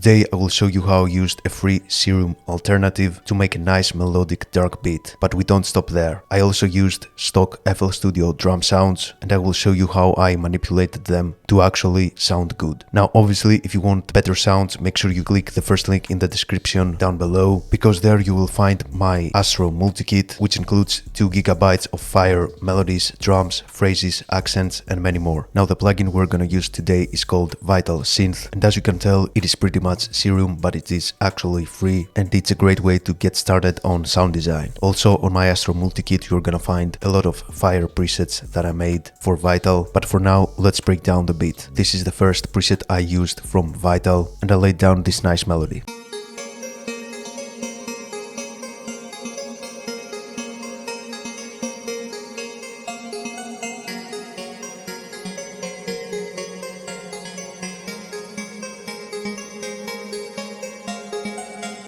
today I will show you how I used a free Serum alternative to make a nice melodic dark beat. But we don't stop there. I also used stock FL Studio drum sounds and I will show you how I manipulated them to actually sound good. Now obviously if you want better sounds, make sure you click the first link in the description down below, because there you will find my Astro multi-kit, which includes 2 GB of fire melodies, drums, phrases, accents and many more. Now the plugin we're gonna use today is called Vital Synth, and as you can tell it is pretty much Serum, but it is actually free and it's a great way to get started on sound design. Also on my Astro multi-kit you're gonna find a lot of fire presets that I made for Vital, but for now let's break down the beat. This is the first preset I used from Vital and I laid down this nice melody.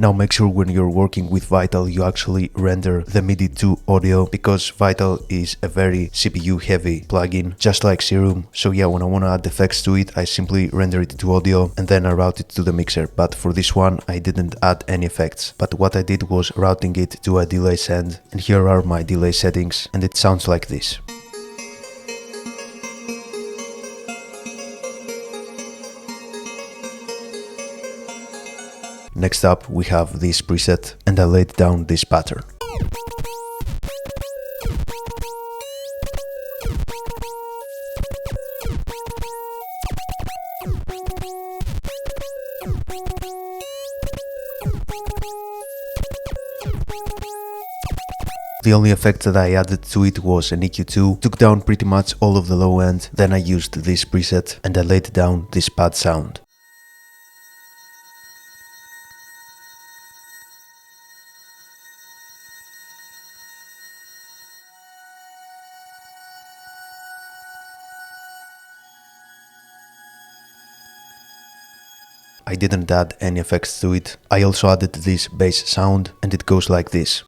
Now make sure when you're working with Vital you actually render the MIDI to audio, because Vital is a very CPU heavy plugin, just like Serum. So yeah, when I want to add effects to it I simply render it to audio and then I route it to the mixer. But for this one I didn't add any effects, but what I did was routing it to a delay send, and here are my delay settings and it sounds like this. Next up we have this preset and I laid down this pattern. The only effect that I added to it was an EQ2, took down pretty much all of the low end, then I used this preset and I laid down this pad sound. I didn't add any effects to it. I also added this bass sound and it goes like this.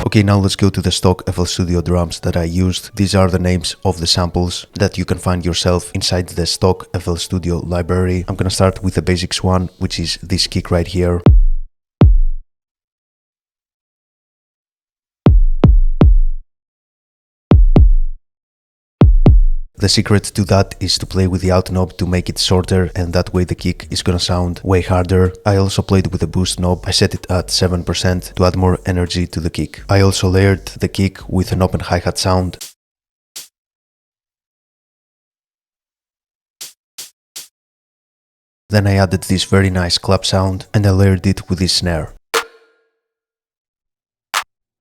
Okay, now let's go to the stock FL Studio drums that I used. These are the names of the samples that you can find yourself inside the stock FL Studio library. I'm gonna start with the basics one, which is this kick right here. The secret to that is to play with the out knob to make it shorter, and that way the kick is gonna sound way harder. I also played with the boost knob. I set it at 7% to add more energy to the kick. I also layered the kick with an open hi-hat sound. Then I added this very nice clap sound and I layered it with this snare.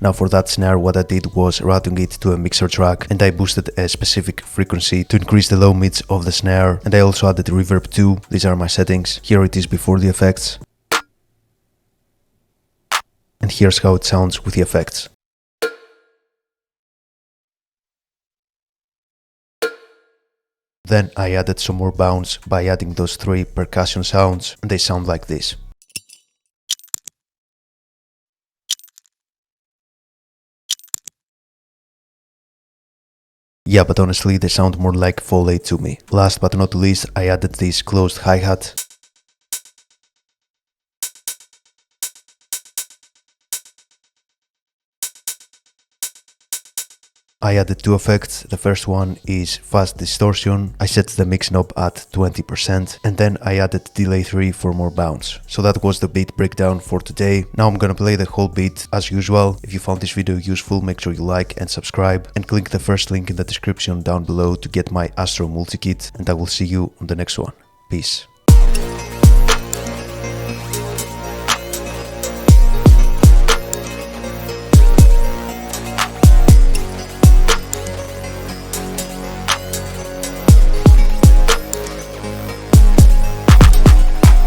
Now for that snare what I did was routing it to a mixer track and I boosted a specific frequency to increase the low mids of the snare, and I also added reverb too. These are my settings. Here it is before the effects. And here's how it sounds with the effects. Then I added some more bounce by adding those 3 percussion sounds and they sound like this. Yeah, but honestly they sound more like Foley to me. Last but not least I added this closed hi-hat. I added 2 effects. The first one is fast distortion. I set the mix knob at 20% and then I added delay 3 for more bounce. So that was the beat breakdown for today. Now I'm gonna play the whole beat as usual. If you found this video useful, make sure you like and subscribe and click the first link in the description down below to get my Astro multi-kit, and I will see you on the next one. Peace.